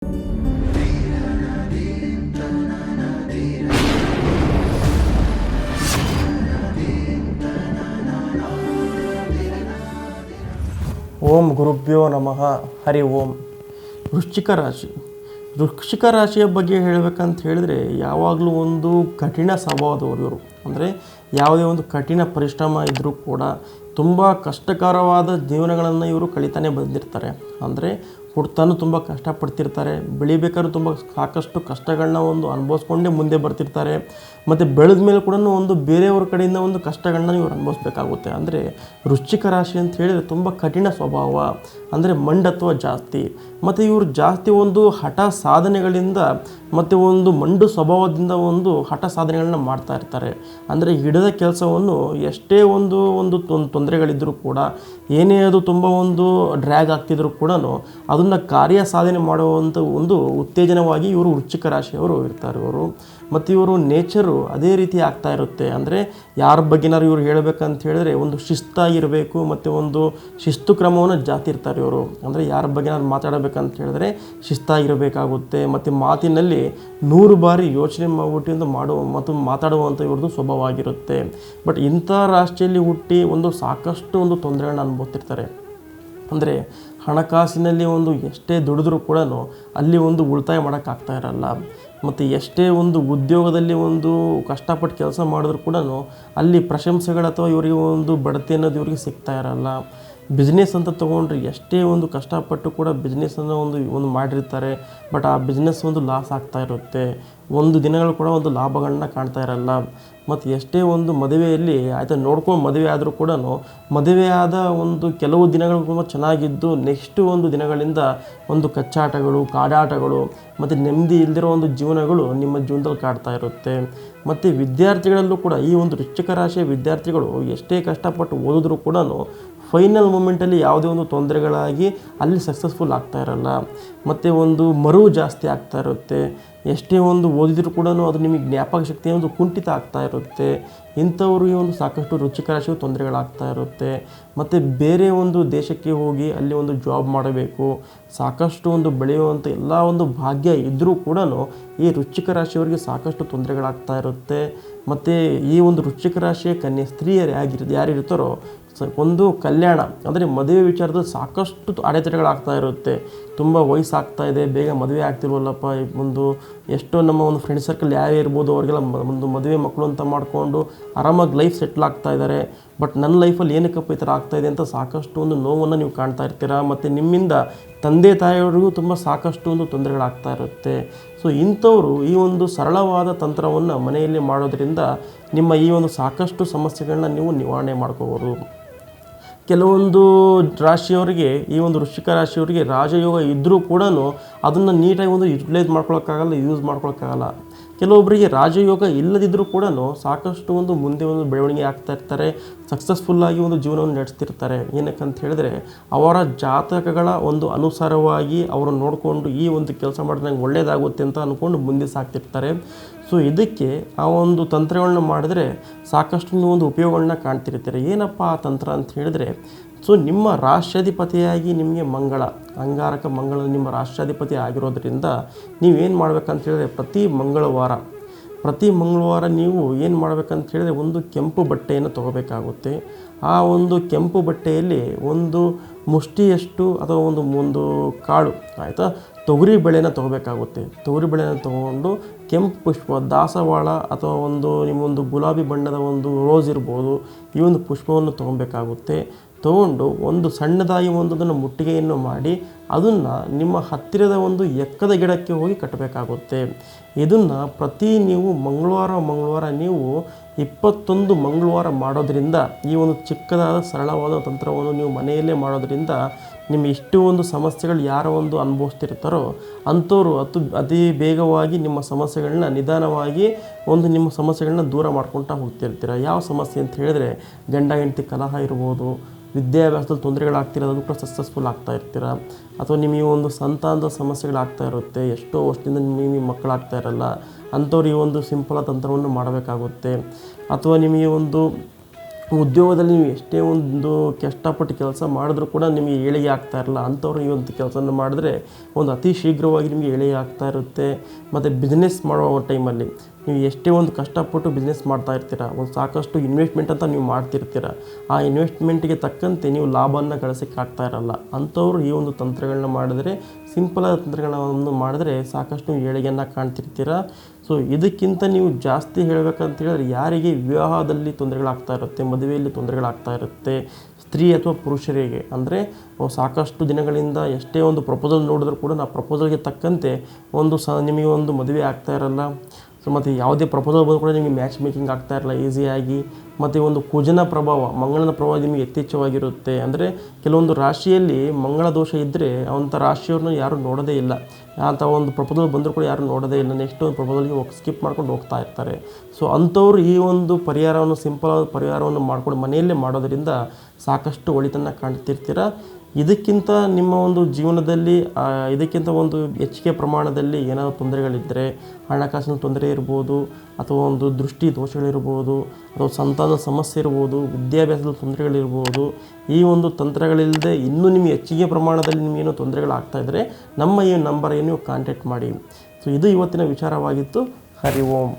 ಓಂ ಗುರುಭ್ಯೋ ನಮಃ. ಹರಿ ಓಂ. ವೃಶ್ಚಿಕ ರಾಶಿಯ ಬಗ್ಗೆ ಹೇಳಬೇಕಂತ ಹೇಳಿದ್ರೆ ಯಾವಾಗಲೂ ಒಂದು ಕಠಿಣ ಸ್ವಭಾವದವರು ಇವರು. ಅಂದರೆ ಯಾವುದೇ ಒಂದು ಕಠಿಣ ಪರಿಶ್ರಮ ಇದ್ದರೂ ಕೂಡ ತುಂಬ ಕಷ್ಟಕರವಾದ ಜೀವನಗಳನ್ನು ಇವರು ಕಳೀತಾನೆ ಬಂದಿರ್ತಾರೆ. ಅಂದರೆ ಹುಡ್ತಾನು ತುಂಬ ಕಷ್ಟಪಡ್ತಿರ್ತಾರೆ, ಬೆಳಿಬೇಕಾದ್ರೂ ತುಂಬ ಸಾಕಷ್ಟು ಕಷ್ಟಗಳನ್ನ ಅನುಭವಿಸ್ಕೊಂಡೇ ಮುಂದೆ ಬರ್ತಿರ್ತಾರೆ. ಮತ್ತು ಬೆಳೆದ ಮೇಲೆ ಕೂಡ ಒಂದು ಬೇರೆಯವ್ರ ಕಡೆಯಿಂದ ಒಂದು ಕಷ್ಟಗಳನ್ನ ಇವರು ಅನುಭವಿಸ್ಬೇಕಾಗುತ್ತೆ. ಅಂದರೆ ವೃಶ್ಚಿಕ ರಾಶಿ ಅಂತ ಹೇಳಿದರೆ ತುಂಬ ಕಠಿಣ ಸ್ವಭಾವ, ಅಂದರೆ ಮಂಡತ್ವ ಜಾಸ್ತಿ. ಮತ್ತು ಇವರು ಜಾಸ್ತಿ ಒಂದು ಹಠ ಸಾಧನೆಗಳಿಂದ ಮತ್ತು ಒಂದು ಮಂಡು ಸ್ವಭಾವದಿಂದ ಒಂದು ಹಠ ಸಾಧನೆಗಳನ್ನ ಮಾಡ್ತಾ ಇರ್ತಾರೆ. ಅಂದರೆ ಹಿಡಿದ ಕೆಲಸವನ್ನು ಎಷ್ಟೇ ಒಂದು ತೊಂದರೆಗಳಿದ್ದರೂ ಕೂಡ, ಏನೇ ಅದು ತುಂಬ ಒಂದು ಡ್ರ್ಯಾಗ್ ಆಗ್ತಿದ್ರು ಕೂಡ ಅದನ್ನು ಕಾರ್ಯ ಸಾಧನೆ ಮಾಡುವಂಥ ಒಂದು ಉತ್ತೇಜನವಾಗಿ ಇವರು ವೃಶ್ಚಿಕ ರಾಶಿಯವರು ಇರ್ತಾರೆ ಇವರು. ಮತ್ತು ಇವರು ನೇಚರು ಅದೇ ರೀತಿ ಆಗ್ತಾ ಇರುತ್ತೆ. ಅಂದರೆ ಯಾರ ಬಗ್ಗೆನಾರು ಇವರು ಹೇಳಬೇಕಂತ ಹೇಳಿದ್ರೆ ಒಂದು ಶಿಸ್ತಾಗಿರಬೇಕು ಮತ್ತು ಒಂದು ಶಿಸ್ತು ಕ್ರಮವನ್ನು ಜಾಸ್ತಿ ಇರ್ತಾರೆ ಇವರು. ಅಂದರೆ ಯಾರ ಬಗ್ಗೆನಾರು ಮಾತಾಡಬೇಕಂತ ಹೇಳಿದ್ರೆ ಶಿಸ್ತಾಗಿರಬೇಕಾಗುತ್ತೆ. ಮತ್ತು ಮಾತಿನಲ್ಲಿ 100 ಬಾರಿ ಯೋಚನೆ ಮಾಡಿಬಿಟ್ಟು ಮತ್ತು ಮಾತಾಡುವಂಥ ಇವ್ರದ್ದು ಸ್ವಭಾವ ಆಗಿರುತ್ತೆ. ಬಟ್ ಇಂಥ ರಾಶಿಯಲ್ಲಿ ಹುಟ್ಟಿ ಸಾಕಷ್ಟು ತೊಂದರೆಗಳನ್ನ ಅನುಭವಿಸ್ತಿರ್ತಾರೆ. ಅಂದರೆ ಹಣಕಾಸಿನಲ್ಲಿ ಎಷ್ಟೇ ದುಡಿದ್ರೂ ಕೂಡ ಅಲ್ಲಿ ಉಳಿತಾಯ ಮಾಡೋಕ್ಕಾಗ್ತಾ ಇರಲ್ಲ. ಮತ್ತು ಎಷ್ಟೇ ಉದ್ಯೋಗದಲ್ಲಿ ಕಷ್ಟಪಟ್ಟು ಕೆಲಸ ಮಾಡಿದ್ರು ಕೂಡ ಅಲ್ಲಿ ಪ್ರಶಂಸೆಗಳು ಅಥವಾ ಇವರಿಗೆ ಬಡ್ತಿ ಅನ್ನೋದು ಇವರಿಗೆ ಸಿಗ್ತಾ ಇರಲ್ಲ. ಬಿಸ್ನೆಸ್ ಅಂತ ತೊಗೊಂಡ್ರೆ ಎಷ್ಟೇ ಕಷ್ಟಪಟ್ಟು ಕೂಡ ಬಿಸ್ನೆಸ್ಸನ್ನು ಮಾಡಿರ್ತಾರೆ. ಬಟ್ ಆ ಬಿಸ್ನೆಸ್ ಲಾಸ್ ಆಗ್ತಾ ಇರುತ್ತೆ. ದಿನಗಳು ಕೂಡ ಲಾಭಗಳನ್ನ ಕಾಣ್ತಾ ಇರಲ್ಲ. ಮತ್ತು ಎಷ್ಟೇ ಮದುವೆಯಲ್ಲಿ ಆಯಿತಾ ನೋಡ್ಕೊಂಡು ಮದುವೆ ಆದರೂ ಕೂಡ ಮದುವೆಯಾದ ಕೆಲವು ದಿನಗಳು ತುಂಬ ಚೆನ್ನಾಗಿದ್ದು ನೆಕ್ಸ್ಟು ದಿನಗಳಿಂದ ಕಚ್ಚಾಟಗಳು, ಕಾಡಾಟಗಳು ಮತ್ತು ನೆಮ್ಮದಿ ಇಲ್ಲದಿರೋ ಜೀವನಗಳು ನಿಮ್ಮ ಜೀವನದಲ್ಲಿ ಕಾಡ್ತಾ ಇರುತ್ತೆ. ಮತ್ತು ವಿದ್ಯಾರ್ಥಿಗಳಲ್ಲೂ ಕೂಡ ಈ ವೃಶ್ಚಿಕ ರಾಶಿಯ ವಿದ್ಯಾರ್ಥಿಗಳು ಎಷ್ಟೇ ಕಷ್ಟಪಟ್ಟು ಓದಿದ್ರೂ ಕೂಡ ಫೈನಲ್ ಮೂಮೆಂಟಲ್ಲಿ ಯಾವುದೇ ತೊಂದರೆಗಳಾಗಿ ಅಲ್ಲಿ ಸಕ್ಸಸ್ಫುಲ್ ಆಗ್ತಾ ಇರಲ್ಲ. ಮತ್ತು ಮರುವು ಜಾಸ್ತಿ ಆಗ್ತಾ ಇರುತ್ತೆ. ಎಷ್ಟೇ ಓದಿದ್ರೂ ಕೂಡ ಅದು ನಿಮಗೆ ಜ್ಞಾಪಕ ಶಕ್ತಿ ಕುಂಠಿತ ಆಗ್ತಾ ಇರುತ್ತೆ. ಇಂಥವ್ರು ಸಾಕಷ್ಟು ವೃಶ್ಚಿಕ ರಾಶಿಯ ತೊಂದರೆಗಳಾಗ್ತಾ ಇರುತ್ತೆ. ಮತ್ತು ಬೇರೆ ದೇಶಕ್ಕೆ ಹೋಗಿ ಅಲ್ಲಿ ಜಾಬ್ ಮಾಡಬೇಕು, ಸಾಕಷ್ಟು ಬೆಳೆಯುವಂಥ ಎಲ್ಲ ಭಾಗ್ಯ ಇದ್ದರೂ ಕೂಡ ಈ ವೃಶ್ಚಿಕ ರಾಶಿಯವರಿಗೆ ಸಾಕಷ್ಟು ತೊಂದರೆಗಳಾಗ್ತಾ ಇರುತ್ತೆ. ಮತ್ತು ಈ ವೃಶ್ಚಿಕ ರಾಶಿಯ ಕನ್ಯೆ ಸ್ತ್ರೀಯರು ಯಾರಿರ್ತಾರೋ ಕಲ್ಯಾಣ ಅಂದರೆ ಮದುವೆ ವಿಚಾರದಲ್ಲಿ ಸಾಕಷ್ಟು ಅಡೆತಡೆಗಳಾಗ್ತಾ ಇರುತ್ತೆ. ತುಂಬ ವಯಸ್ಸಾಗ್ತಾ ಇದೆ, ಬೇಗ ಮದುವೆ ಆಗ್ತಿಲ್ವಲ್ಲಪ್ಪ, ಎಷ್ಟೋ ನಮ್ಮ ಫ್ರೆಂಡ್ ಸರ್ಕಲ್ ಯಾರೇ ಇರ್ಬೋದು ಅವರಿಗೆಲ್ಲ ಮದುವೆ ಮಕ್ಕಳು ಅಂತ ಮಾಡಿಕೊಂಡು ಆರಾಮಾಗಿ ಲೈಫ್ ಸೆಟ್ಲ್ ಆಗ್ತಾ ಇದ್ದಾರೆ. ಬಟ್ ನನ್ನ ಲೈಫಲ್ಲಿ ಏನಕ್ಕಪ್ಪ ಈ ಥರ ಆಗ್ತಾಯಿದೆ ಅಂತ ಸಾಕಷ್ಟು ನೋವನ್ನು ನೀವು ಕಾಣ್ತಾ ಇರ್ತೀರ. ಮತ್ತು ನಿಮ್ಮಿಂದ ತಂದೆ ತಾಯಿಯವರಿಗೂ ತುಂಬ ಸಾಕಷ್ಟು ತೊಂದರೆಗಳಾಗ್ತಾ ಇರುತ್ತೆ. ಸೊ ಇಂಥವರು ಈ ಸರಳವಾದ ತಂತ್ರವನ್ನು ಮನೆಯಲ್ಲಿ ಮಾಡೋದ್ರಿಂದ ನಿಮ್ಮ ಈ ಸಾಕಷ್ಟು ಸಮಸ್ಯೆಗಳನ್ನ ನೀವು ನಿವಾರಣೆ ಮಾಡ್ಕೋಬೋದು. ಕೆಲವೊಂದು ರಾಶಿಯವರಿಗೆ ಈ ವೃಶ್ಚಿಕ ರಾಶಿಯವರಿಗೆ ರಾಜಯೋಗ ಇದ್ದರೂ ಕೂಡ ಅದನ್ನು ನೀಟಾಗಿ ಯುಟಿಲೈಸ್ ಮಾಡ್ಕೊಳಕ್ಕಾಗಲ್ಲ, ಯೂಸ್ ಮಾಡ್ಕೊಳಕ್ಕಾಗಲ್ಲ. ಕೆಲವೊಬ್ಬರಿಗೆ ರಾಜಯೋಗ ಇಲ್ಲದಿದ್ದರೂ ಕೂಡ ಸಾಕಷ್ಟು ಮುಂದೆ ಬೆಳವಣಿಗೆ ಆಗ್ತಾ ಇರ್ತಾರೆ, ಸಕ್ಸಸ್ಫುಲ್ಲಾಗಿ ಜೀವನವನ್ನು ನಡೆಸ್ತಿರ್ತಾರೆ. ಏನಕ್ಕಂತ ಹೇಳಿದ್ರೆ ಅವರ ಜಾತಕಗಳ ಅನುಸಾರವಾಗಿ ಅವರು ನೋಡಿಕೊಂಡು ಈ ಕೆಲಸ ಮಾಡಿದ್ರೆ ನಂಗೆ ಒಳ್ಳೆಯದಾಗುತ್ತೆ ಅಂತ ಅಂದ್ಕೊಂಡು ಮುಂದೆ ಸಾಕ್ತಿರ್ತಾರೆ. ಸೊ ಇದಕ್ಕೆ ಆ ತಂತ್ರಗಳನ್ನ ಮಾಡಿದ್ರೆ ಸಾಕಷ್ಟು ನೀವು ಉಪಯೋಗಗಳನ್ನ ಕಾಣ್ತಿರ್ತೀರ. ಏನಪ್ಪ ಆ ತಂತ್ರ ಅಂತ ಹೇಳಿದ್ರೆ, ಸೊ ನಿಮ್ಮ ರಾಷ್ಟ್ರಾಧಿಪತಿಯಾಗಿ ನಿಮಗೆ ಅಂಗಾರಕ ಮಂಗಳ ನಿಮ್ಮ ರಾಷ್ಟ್ರಾಧಿಪತಿ ಆಗಿರೋದ್ರಿಂದ ನೀವೇನು ಮಾಡ್ಬೇಕಂತ ಹೇಳಿದ್ರೆ ಪ್ರತಿ ಮಂಗಳವಾರ ನೀವು ಏನು ಮಾಡ್ಬೇಕಂತ ಹೇಳಿದ್ರೆ ಕೆಂಪು ಬಟ್ಟೆಯನ್ನು ತೊಗೋಬೇಕಾಗುತ್ತೆ. ಆ ಕೆಂಪು ಬಟ್ಟೆಯಲ್ಲಿ ಮುಷ್ಟಿಯಷ್ಟು ಅಥವಾ ಒಂದು ಕಾಳು ಆಯಿತಾ ತೊಗರಿ ಬೇಳೆನ ತೊಗೋಬೇಕಾಗುತ್ತೆ. ತೊಗರಿ ಬೇಳೆನ ತೊಗೊಂಡು ಕೆಂಪು ಪುಷ್ಪ, ದಾಸವಾಳ ಅಥವಾ ನಿಮ್ಮ ಗುಲಾಬಿ ಬಣ್ಣದ ರೋಸ್ ಇರ್ಬೋದು, ಈ ಪುಷ್ಪವನ್ನು ತೊಗೊಬೇಕಾಗುತ್ತೆ. ತೊಗೊಂಡು ಸಣ್ಣದಾಗಿ ಅದನ್ನು ಮುಟ್ಟಿಗೆಯನ್ನು ಮಾಡಿ ಅದನ್ನು ನಿಮ್ಮ ಹತ್ತಿರದ ಎಕ್ಕದ ಗಿಡಕ್ಕೆ ಹೋಗಿ ಕಟ್ಟಬೇಕಾಗುತ್ತೆ. ಇದನ್ನು ನೀವು ಮಂಗಳವಾರ ನೀವು 21 ಮಂಗಳವಾರ ಮಾಡೋದ್ರಿಂದ ಈ ಚಿಕ್ಕದಾದ ಸರಳವಾದ ತಂತ್ರವನ್ನು ನೀವು ಮನೆಯಲ್ಲೇ ಮಾಡೋದ್ರಿಂದ ನಿಮ್ಮ ಇಷ್ಟು ಸಮಸ್ಯೆಗಳು ಯಾರು ಅನುಭವಿಸ್ತಿರ್ತಾರೋ ಅಂಥವ್ರು ಅತಿ ಬೇಗವಾಗಿ ನಿಮ್ಮ ಸಮಸ್ಯೆಗಳನ್ನ ನಿಧಾನವಾಗಿ ನಿಮ್ಮ ಸಮಸ್ಯೆಗಳನ್ನ ದೂರ ಮಾಡ್ಕೊಳ್ತಾ ಹೋಗ್ತಿರ್ತೀರ. ಯಾವ ಸಮಸ್ಯೆ ಅಂತ ಹೇಳಿದ್ರೆ ಗಂಡ ಹೆಂಡತಿ ಕಲಹ ಇರ್ಬೋದು, ವಿದ್ಯಾಭ್ಯಾಸದಲ್ಲಿ ತೊಂದರೆಗಳಾಗ್ತಿರೋದು ಕೂಡ ಸಕ್ಸಸ್ಫುಲ್ ಆಗ್ತಾ ಇರ್ತೀರ. ಅಥವಾ ನಿಮಗೆ ಸಂತಾನದ ಸಮಸ್ಯೆಗಳಾಗ್ತಾ ಇರುತ್ತೆ, ಎಷ್ಟೋ ವರ್ಷದಿಂದ ನಿಮಗೆ ಮಕ್ಕಳಾಗ್ತಾ ಇರಲ್ಲ, ಅಂಥವ್ರು ಈ ಸಿಂಪಲ್ ತಂತ್ರವನ್ನು ಮಾಡಬೇಕಾಗುತ್ತೆ. ಅಥವಾ ನಿಮಗೆ ಉದ್ಯೋಗದಲ್ಲಿ ನೀವು ಎಷ್ಟೇ ಒಂದು ಕಷ್ಟಪಟ್ಟು ಕೆಲಸ ಮಾಡಿದ್ರೂ ಕೂಡ ನಿಮಗೆ ಏಳಿಗೆ ಆಗ್ತಾ ಇರಲ್ಲ. ಅಂಥವ್ರು ಈ ಒಂದು ಕೆಲಸನ ಮಾಡಿದ್ರೆ ಒಂದು ಅತಿ ಶೀಘ್ರವಾಗಿ ನಿಮಗೆ ಏಳಿಗೆ ಆಗ್ತಾ ಇರುತ್ತೆ. ಮತ್ತು ಬಿಸ್ನೆಸ್ ಮಾಡೋ ಟೈಮಲ್ಲಿ ನೀವು ಎಷ್ಟೇ ಒಂದು ಕಷ್ಟಪಟ್ಟು ಬಿಸ್ನೆಸ್ ಮಾಡ್ತಾ ಇರ್ತೀರ, ಒಂದು ಸಾಕಷ್ಟು ಇನ್ವೆಸ್ಟ್ಮೆಂಟ್ ಅಂತ ನೀವು ಮಾಡ್ತಿರ್ತೀರ, ಆ ಇನ್ವೆಸ್ಟ್ಮೆಂಟಿಗೆ ತಕ್ಕಂತೆ ನೀವು ಲಾಭವನ್ನು ಗಳಿಸೋಕ್ಕೆ ಆಗ್ತಾ ಇರಲ್ಲ. ಅಂಥವ್ರು ಈ ಒಂದು ತಂತ್ರಗಳನ್ನ ಮಾಡಿದ್ರೆ, ಸಿಂಪಲಾದ ತಂತ್ರಗಳನ್ನು ಮಾಡಿದ್ರೆ ಸಾಕಷ್ಟು ಏಳಿಗೆಯನ್ನು ಕಾಣ್ತಿರ್ತೀರ. ಸೊ ಇದಕ್ಕಿಂತ ನೀವು ಜಾಸ್ತಿ ಹೇಳಬೇಕಂತ ಹೇಳಿದ್ರೆ, ಯಾರಿಗೆ ವಿವಾಹದಲ್ಲಿ ತೊಂದರೆಗಳಾಗ್ತಾ ಇರುತ್ತೆ, ಮದುವೆಯಲ್ಲಿ ತೊಂದರೆಗಳಾಗ್ತಾ ಇರುತ್ತೆ, ಸ್ತ್ರೀ ಅಥವಾ ಪುರುಷರಿಗೆ ಅಂದರೆ ಸಾಕಷ್ಟು ದಿನಗಳಿಂದ ಎಷ್ಟೇ ಒಂದು ಪ್ರಪೋಸಲ್ ನೋಡಿದ್ರೂ ಕೂಡ ನಾವು ಪ್ರಪೋಸಲ್ಗೆ ತಕ್ಕಂತೆ ನಿಮಗೆ ಒಂದು ಮದುವೆ ಆಗ್ತಾ ಇರಲ್ಲ. ಸೊ ಮತ್ತು ಯಾವುದೇ ಪ್ರಪೋಸಲ್ ಬಂದರೂ ಕೂಡ ನಿಮಗೆ ಮ್ಯಾಚ್ ಮೇಕಿಂಗ್ ಆಗ್ತಾ ಇರಲ್ಲ ಈಸಿಯಾಗಿ. ಮತ್ತು ಒಂದು ಕುಜನ ಪ್ರಭಾವ, ಮಂಗಳನ ಪ್ರಭಾವ ನಿಮಗೆ ಯಥೇಚ್ಛವಾಗಿರುತ್ತೆ. ಅಂದರೆ ಕೆಲವೊಂದು ರಾಶಿಯಲ್ಲಿ ಮಂಗಳ ದೋಷ ಇದ್ದರೆ ಅಂಥ ರಾಶಿಯವ್ರನ್ನ ಯಾರೂ ನೋಡೋದೇ ಇಲ್ಲ. ಅಂಥ ಒಂದು ಪ್ರಪೋಸಲ್ ಬಂದರೂ ಕೂಡ ಯಾರೂ ನೋಡೋದೇ ಇಲ್ಲ. ನೆಕ್ಸ್ಟ್ ಒಂದು ಪ್ರಪೋಸಲ್ಗೆ ಸ್ಕಿಪ್ ಮಾಡ್ಕೊಂಡು ಹೋಗ್ತಾ ಇರ್ತಾರೆ. ಸೊ ಅಂಥವ್ರು ಈ ಒಂದು ಪರಿಹಾರವನ್ನು, ಸಿಂಪಲ್ ಪರಿಹಾರವನ್ನು ಮಾಡ್ಕೊಂಡು ಮನೆಯಲ್ಲೇ ಮಾಡೋದರಿಂದ ಸಾಕಷ್ಟು ಒಳಿತನ್ನು ಕಾಣ್ತಿರ್ತೀರ. ಇದಕ್ಕಿಂತ ನಿಮ್ಮ ಒಂದು ಜೀವನದಲ್ಲಿ ಇದಕ್ಕಿಂತ ಒಂದು ಹೆಚ್ಚಿಗೆ ಪ್ರಮಾಣದಲ್ಲಿ ಏನಾದರೂ ತೊಂದರೆಗಳಿದ್ದರೆ, ಹಣಕಾಸಿನ ತೊಂದರೆ ಇರ್ಬೋದು, ಅಥವಾ ಒಂದು ದೃಷ್ಟಿ ದೋಷಗಳಿರ್ಬೋದು, ಅಥವಾ ಸಂತಾನದ ಸಮಸ್ಯೆ ಇರ್ಬೋದು, ವಿದ್ಯಾಭ್ಯಾಸದ ತೊಂದರೆಗಳಿರ್ಬೋದು, ಈ ಒಂದು ತಂತ್ರಗಳಿಲ್ಲದೆ ಇನ್ನೂ ನಿಮಗೆ ಹೆಚ್ಚಿಗೆ ಪ್ರಮಾಣದಲ್ಲಿ ನಿಮಗೇನು ತೊಂದರೆಗಳಾಗ್ತಾಯಿದ್ರೆ ನಮ್ಮ ಈ ನಂಬರ್ಗೆ ನೀವು ಕಾಂಟ್ಯಾಕ್ಟ್ ಮಾಡಿ. ಸೊ ಇದು ಇವತ್ತಿನ ವಿಚಾರವಾಗಿತ್ತು. ಹರಿ ಓಂ.